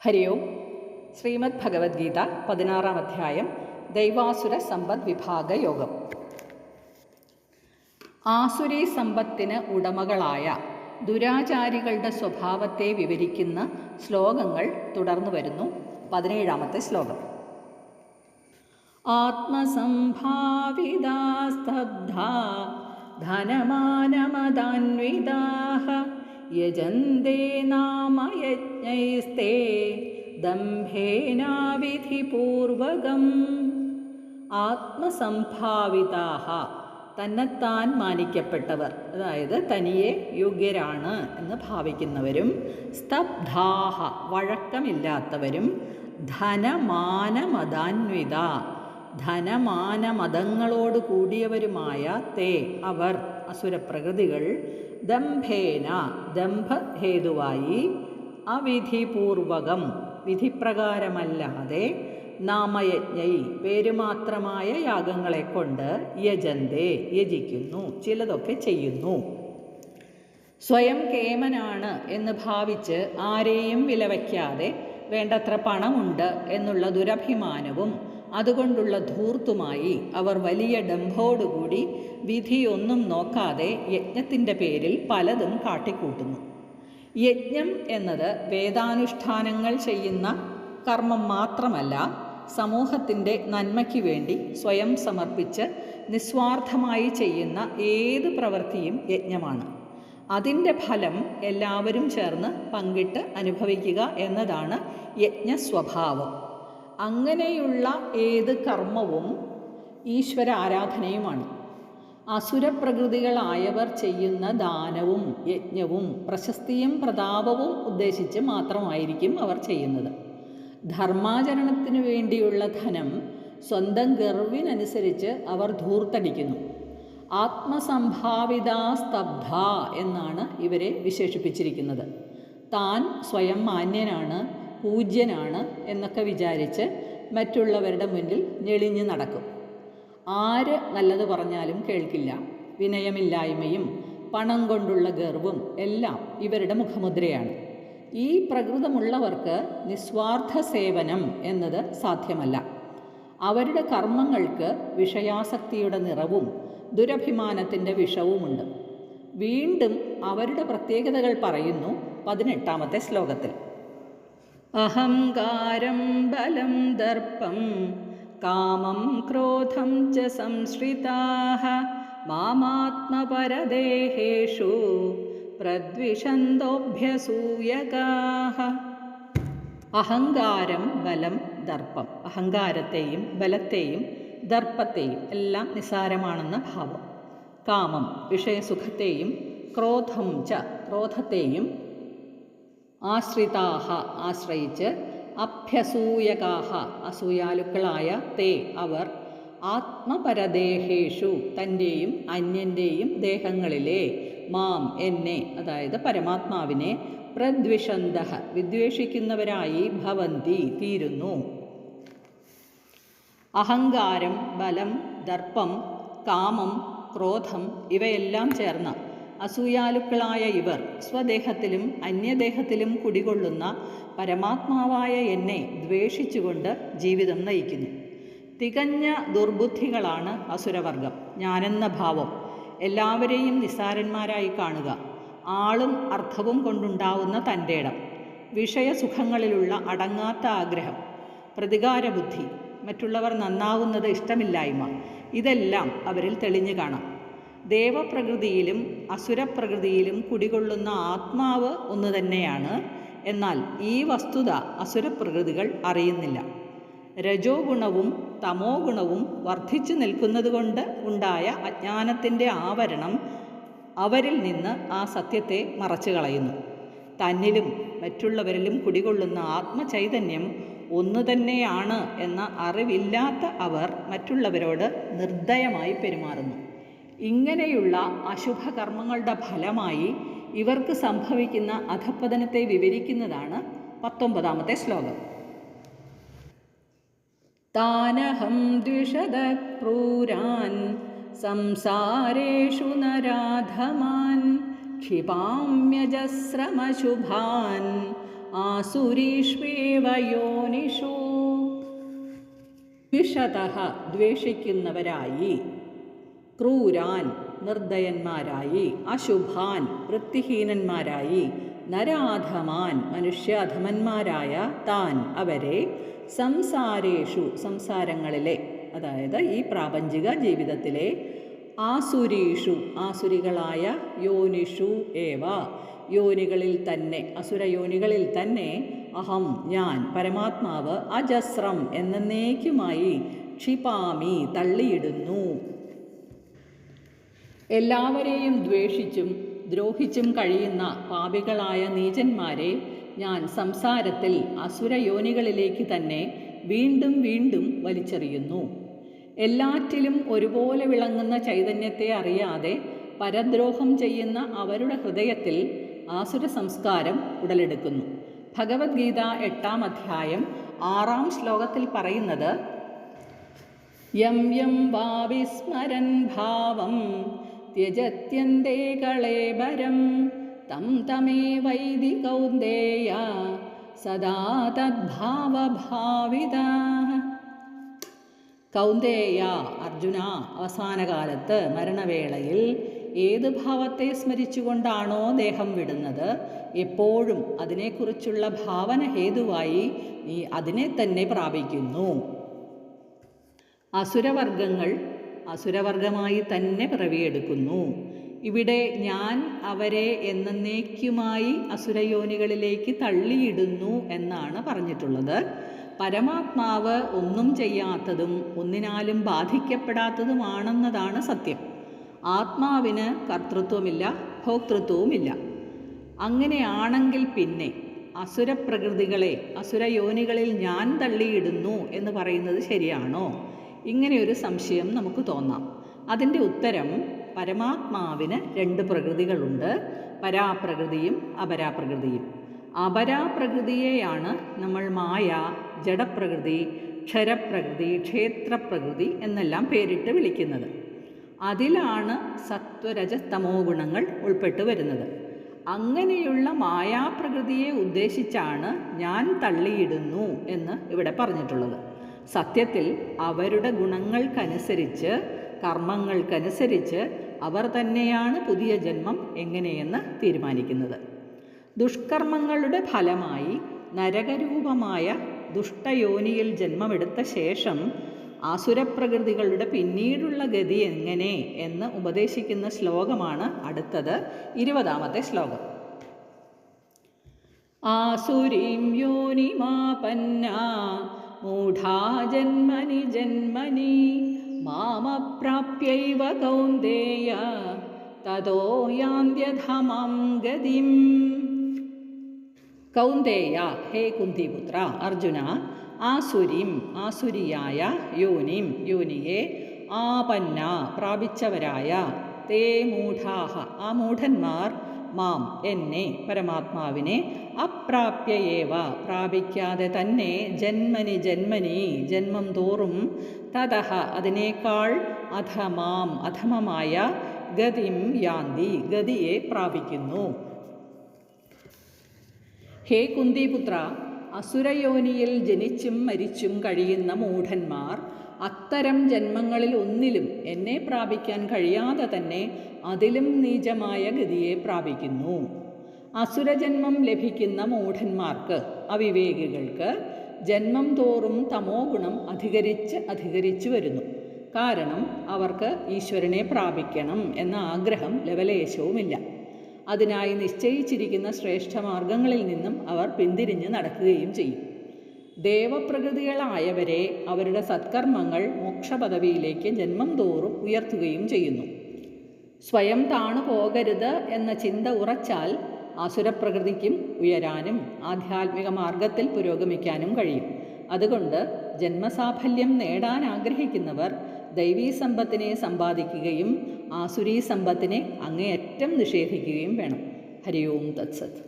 ഹരി ഓം. ശ്രീമദ് ഭഗവത്ഗീത 16-ാം അധ്യായം ദൈവാസുര സമ്പദ് വിഭാഗ യോഗം. ആസുരീ സമ്പത്തിന് ഉടമകളായ ദുരാചാരികളുടെ സ്വഭാവത്തെ വിവരിക്കുന്ന ശ്ലോകങ്ങൾ തുടർന്നു വരുന്നു. 17-ാമത്തെ ശ്ലോകം. ആത്മസംഭാവിതാ സ്തബ്ധാ ധനമാനമദാന്വിതാഃ യജന്തേ നാമയജ്ഞൈസ്തേ ദംഭേനാവിധിപൂർവകം. ആത്മസംഭാവിതാഃ തന്നെത്താൻ മാനിക്കപ്പെട്ടവർ, അതായത് തനിയെ യോഗ്യരാണ് എന്ന് ഭാവിക്കുന്നവരും, സ്തബ്ധാഹ വഴക്കമില്ലാത്തവരും, ധനമാനമദാന്വിത ധനമാനമതങ്ങളോട് കൂടിയവരുമായ തേ അവർ അസുരപ്രകൃതികൾ, ദംഭേന ദംഭഹേതുവായി, അവിധിപൂർവകം വിധിപ്രകാരമല്ലാതെ, നാമയജ്ഞൈ പേരുമാത്രമായ യാഗങ്ങളെ കൊണ്ട്, യജന്തേ യജിക്കുന്നു, ചിലതൊക്കെ ചെയ്യുന്നു. സ്വയം കേമനാണ് എന്ന് ഭാവിച്ച് ആരെയും വിലവയ്ക്കാതെ വേണ്ടത്ര പണമുണ്ട് എന്നുള്ള ദുരഭിമാനവും അതുകൊണ്ടുള്ള ധൂർത്തുമായി അവർ വലിയ ഡംഭോടുകൂടി വിധിയൊന്നും നോക്കാതെ യജ്ഞത്തിൻ്റെ പേരിൽ പലതും കാട്ടിക്കൂട്ടുന്നു. യജ്ഞം എന്നത് വേദാനുഷ്ഠാനങ്ങൾ ചെയ്യുന്ന കർമ്മം മാത്രമല്ല, സമൂഹത്തിൻ്റെ നന്മയ്ക്ക് വേണ്ടി സ്വയം സമർപ്പിച്ച് നിസ്വാർത്ഥമായി ചെയ്യുന്ന ഏത് പ്രവൃത്തിയും യജ്ഞമാണ്. അതിൻ്റെ ഫലം എല്ലാവരും ചേർന്ന് പങ്കിട്ട് അനുഭവിക്കുക എന്നതാണ് യജ്ഞസ്വഭാവം. അങ്ങനെയുള്ള ഏത് കർമ്മവും ഈശ്വര ആരാധനയുമാണ്. അസുരപ്രകൃതികളായവർ ചെയ്യുന്ന ദാനവും യജ്ഞവും പ്രശസ്തിയും പ്രതാപവും ഉദ്ദേശിച്ച് മാത്രമായിരിക്കും അവർ ചെയ്യുന്നത്. ധർമാചരണത്തിനു വേണ്ടിയുള്ള ധനം സ്വന്തം ഗർവിനനുസരിച്ച് അവർ ധൂർത്തടിക്കുന്നു. ആത്മസംഭാവിതാ സ്തബ്ധ എന്നാണ് ഇവരെ വിശേഷിപ്പിച്ചിരിക്കുന്നത്. താൻ സ്വയം മാന്യനാണ്, പൂജ്യനാണ് എന്നൊക്കെ വിചാരിച്ച് മറ്റുള്ളവരുടെ മുന്നിൽ ഞെളിഞ്ഞു നടക്കും. ആര് നല്ലത് പറഞ്ഞാലും കേൾക്കില്ല. വിനയമില്ലായ്മയും പണം കൊണ്ടുള്ള ഗർവും എല്ലാം ഇവരുടെ മുഖമുദ്രയാണ്. ഈ പ്രകൃതമുള്ളവർക്ക് നിസ്വാർത്ഥ സേവനം എന്നത് സാധ്യമല്ല. അവരുടെ കർമ്മങ്ങൾക്ക് വിഷയാസക്തിയുടെ നിറവും ദുരഭിമാനത്തിൻ്റെ വിഷവുമുണ്ട്. വീണ്ടും അവരുടെ പ്രത്യേകതകൾ പറയുന്നു 18-ാമത്തെ ശ്ലോകത്തിൽ. അഹങ്കാരം ബലം ദർപ്പം കാമം ക്രോധം ച സംശ്രിതാഃ മാമാത്മപരദേഹേഷു പ്രദ്വിഷന്തോഭ്യസൂയകാഃ. അഹങ്കാരം ബലം ദർപ്പം, അഹങ്കാരത്തെയും ബലത്തെയും ദർപ്പത്തെയും എല്ലാം നിസ്സാരമാണെന്ന ഭാവം. കാമം വിഷയസുഖത്തെയും, ക്രോധം ച ക്രോധത്തെയും, ആശ്രിതാഹ ആശ്രയിച്ച്, അഭ്യസൂയകാഹ അസൂയാലുക്കളായ തേ അവർ, ആത്മപരദേഹേഷു തൻ്റെയും അന്യൻ്റെയും ദേഹങ്ങളിലെ, മാം എന്നെ അതായത് പരമാത്മാവിനെ, പ്രദ്വിഷന്തഃ വിദ്വേഷിക്കുന്നവരായി, ഭവന്തി തീരുന്നു. അഹങ്കാരം ബലം ദർപ്പം കാമം ക്രോധം ഇവയെല്ലാം ചേർന്ന അസൂയാലുക്കളായ ഇവർ സ്വദേഹത്തിലും അന്യദേഹത്തിലും കുടികൊള്ളുന്ന പരമാത്മാവായ എന്നെ ദ്വേഷിച്ചുകൊണ്ട് ജീവിതം നയിക്കുന്നു. തികഞ്ഞ ദുർബുദ്ധികളാണ് അസുരവർഗം. ഞാനെന്ന ഭാവം, എല്ലാവരെയും നിസ്സാരന്മാരായി കാണുക, ആളും അർത്ഥവും കൊണ്ടുണ്ടാവുന്ന തൻ്റെ ഇടം, വിഷയസുഖങ്ങളിലുള്ള അടങ്ങാത്ത ആഗ്രഹം, പ്രതികാരബുദ്ധി, മറ്റുള്ളവർ നന്നാവുന്നത് ഇഷ്ടമില്ലായ്മ, ഇതെല്ലാം അവരിൽ തെളിഞ്ഞു കാണാം. ദേവപ്രകൃതിയിലും അസുരപ്രകൃതിയിലും കുടികൊള്ളുന്ന ആത്മാവ് ഒന്നു തന്നെയാണ്. എന്നാൽ ഈ വസ്തുത അസുരപ്രകൃതികൾ അറിയുന്നില്ല. രജോ ഗുണവും തമോ ഗുണവും വർദ്ധിച്ചു നിൽക്കുന്നതുകൊണ്ട് ഉണ്ടായ അജ്ഞാനത്തിൻ്റെ ആവരണം അവരിൽ നിന്ന് ആ സത്യത്തെ മറച്ചു കളയുന്നു. തന്നിലും മറ്റുള്ളവരിലും കുടികൊള്ളുന്ന ആത്മചൈതന്യം ഒന്നു തന്നെയാണ് എന്ന അറിവില്ലാത്ത അവർ മറ്റുള്ളവരോട് നിർദ്ദയമായി പെരുമാറുന്നു. ഇങ്ങനെയുള്ള അശുഭകർമ്മങ്ങളുടെ ഫലമായി ഇവർക്ക് സംഭവിക്കുന്ന അധപ്പതനത്തെ വിവരിക്കുന്നതാണ് 19-ാമത്തെ ശ്ലോകം. താനഹം ദ്വിഷദഃ ക്രൂരാൻ സംസാരേഷു നരാധമാൻ ക്ഷിപാമ്യജസ്രമശുഭാൻ ആസുരീഷ്വേവ യോനിഷു. വിഷതഃ ദ്വേഷിക്കുന്നവരായി, ക്രൂരാൻ നിർദ്ദയന്മാരായി, അശുഭാൻ വൃത്തിഹീനന്മാരായി, നരാധമാൻ മനുഷ്യാധമന്മാരായ താൻ അവരെ, സംസാരേഷു സംസാരങ്ങളിലെ, അതായത് ഈ പ്രാപഞ്ചിക ജീവിതത്തിലെ, ആസുരീഷു ആസുരികളായ, യോനിഷു ഏവ യോനികളിൽ തന്നെ, അസുരയോനികളിൽ തന്നെ, അഹം ഞാൻ പരമാത്മാവ്, അജസ്രം എന്നേക്കുമായി, ക്ഷിപാമി തള്ളിയിടുന്നു. എല്ലാവരെയും ദ്വേഷിച്ചും ദ്രോഹിച്ചും കഴിയുന്ന പാപികളായ നീചന്മാരെ ഞാൻ സംസാരത്തിൽ അസുരയോനികളിലേക്ക് തന്നെ വീണ്ടും വീണ്ടും വലിച്ചെറിയുന്നു. എല്ലാറ്റിലും ഒരുപോലെ വിളങ്ങുന്ന ചൈതന്യത്തെ അറിയാതെ പരദ്രോഹം ചെയ്യുന്ന അവരുടെ ഹൃദയത്തിൽ ആസുര സംസ്കാരം ഉടലെടുക്കുന്നു. ഭഗവത്ഗീത 8-ാം അധ്യായം 6-ാം ശ്ലോകത്തിൽ പറയുന്നത്, യം യം വാവിസ്മരൻ ഭാവം ത്യജത്യന്തേ കളേബരം തം തമേവൈതി കൗന്ദേയ സദാ തദ്ഭാവഭാവിതാഃ. കൗന്ദേയ, അർജുന, അവസാനകാലത്ത് മരണവേളയിൽ ഏത് ഭാവത്തെ സ്മരിച്ചുകൊണ്ടാണോ ദേഹം വിടുന്നത്, എപ്പോഴും അതിനെക്കുറിച്ചുള്ള ഭാവന ഹേതുവായി നീ അതിനെ തന്നെ പ്രാപിക്കുന്നു. അസുരവർഗങ്ങൾ അസുരവർഗമായി തന്നെ പിറവിയെടുക്കുന്നു. ഇവിടെ ഞാൻ അവരെ എന്നേക്കുമായി അസുരയോനികളിലേക്ക് തള്ളിയിടുന്നു എന്നാണ് പറഞ്ഞിട്ടുള്ളത്. പരമാത്മാവ് ഒന്നും ചെയ്യാത്തതും ഒന്നിനാലും ബാധിക്കപ്പെടാത്തതുമാണെന്നതാണ് സത്യം. ആത്മാവിന് കർത്തൃത്വമില്ല, ഭോക്തൃത്വവുമില്ല. അങ്ങനെയാണെങ്കിൽ പിന്നെ അസുരപ്രകൃതികളെ അസുരയോനികളിൽ ഞാൻ തള്ളിയിടുന്നു എന്ന് പറയുന്നത് ശരിയാണോ? ഇങ്ങനെയൊരു സംശയം നമുക്ക് തോന്നാം. അതിൻ്റെ ഉത്തരം, പരമാത്മാവിന് 2 പ്രകൃതികളുണ്ട്, പരാപ്രകൃതിയും അപരാപ്രകൃതിയും. അപരാപ്രകൃതിയെയാണ് നമ്മൾ മായ, ജഡപ്രകൃതി, ക്ഷരപ്രകൃതി, ക്ഷേത്രപ്രകൃതി എന്നെല്ലാം പേരിട്ട് വിളിക്കുന്നത്. അതിലാണ് സത്വരജസ്തമോ ഗുണങ്ങൾ ഉൾപ്പെട്ടു വരുന്നത്. അങ്ങനെയുള്ള മായാപ്രകൃതിയെ ഉദ്ദേശിച്ചാണ് ഞാൻ തള്ളിയിടുന്നു എന്ന് ഇവിടെ പറഞ്ഞിട്ടുള്ളത്. സത്യത്തിൽ അവരുടെ ഗുണങ്ങൾക്കനുസരിച്ച്, കർമ്മങ്ങൾക്കനുസരിച്ച് അവർ തന്നെയാണ് പുതിയ ജന്മം എങ്ങനെയെന്ന് തീരുമാനിക്കുന്നത്. ദുഷ്കർമ്മങ്ങളുടെ ഫലമായി നരകരൂപമായ ദുഷ്ടയോനിയിൽ ജന്മമെടുത്ത ശേഷം ആസുരപ്രകൃതികളുടെ പിന്നീടുള്ള ഗതി എങ്ങനെ എന്ന് ഉപദേശിക്കുന്ന ശ്ലോകമാണ് അടുത്തത്, 20-ാമത്തെ ശ്ലോകം. ആസുരീം യോനിമാപന്നാ മൂഢാ ജന്മനി ജന്മനി മാമപ്രാപ്യൈവ കൗന്ദേയ തതോ യാന്ത്യധമാം ഗതിം. കൗന്ദേയ, ഹേ കുന്തിപുത്ര, അർജുന, ആസുരീം ആസുരിയായ, യോനിം യോനിയെ, ആപന്ന പ്രാപിച്ചവരായ, തേ മൂഢാഹ ആ മൂഢന്മാർ, മാം എന്നെ പരമാത്മാവിനെ, അപ്രാപ്യയേവ പ്രാപിക്കാതെ തന്നെ, ജന്മനി ജന്മനി ജന്മം തോറും, തതഃ അതിനേക്കാൾ, അധമാം അധമമായ, ഗതിം യാന്തി ഗതിയെ പ്രാപിക്കുന്നു. ഹേ കുന്തിപുത്ര, അസുരയോനിയിൽ ജനിച്ചും മരിച്ചും കഴിയുന്ന മൂഢന്മാർ അത്തരം ജന്മങ്ങളിൽ ഒന്നിലും എന്നെ പ്രാപിക്കാൻ കഴിയാതെ തന്നെ അതിലും നീചമായ ഗതിയെ പ്രാപിക്കുന്നു. അസുരജന്മം ലഭിക്കുന്ന മൂഢന്മാർക്ക്, അവിവേകികൾക്ക്, ജന്മം തോറും തമോ ഗുണം അധികരിച്ച് വരുന്നു. കാരണം അവർക്ക് ഈശ്വരനെ പ്രാപിക്കണം എന്ന ആഗ്രഹം ലവലേശവുമില്ല. അതിനായി നിശ്ചയിച്ചിരിക്കുന്ന ശ്രേഷ്ഠമാർഗങ്ങളിൽ നിന്നും അവർ പിന്തിരിഞ്ഞ് നടക്കുകയും ചെയ്യും. ദേവപ്രകൃതികളായവരെ അവരുടെ സത്കർമ്മങ്ങൾ മോക്ഷപദവിയിലേക്ക് ജന്മം തോറും ഉയർത്തുകയും ചെയ്യുന്നു. സ്വയം താണു പോകരുത് എന്ന ചിന്ത ഉറച്ചാൽ ആസുരപ്രകൃതിക്കും ഉയരാനും ആധ്യാത്മിക മാർഗത്തിൽ പുരോഗമിക്കാനും കഴിയും. അതുകൊണ്ട് ജന്മസാഫല്യം നേടാൻ ആഗ്രഹിക്കുന്നവർ ദൈവീ സമ്പത്തിനെ സമ്പാദിക്കുകയും ആസുരീ സമ്പത്തിനെ അങ്ങേയറ്റം നിഷേധിക്കുകയും വേണം. ഹരി ഓം തത്സത്.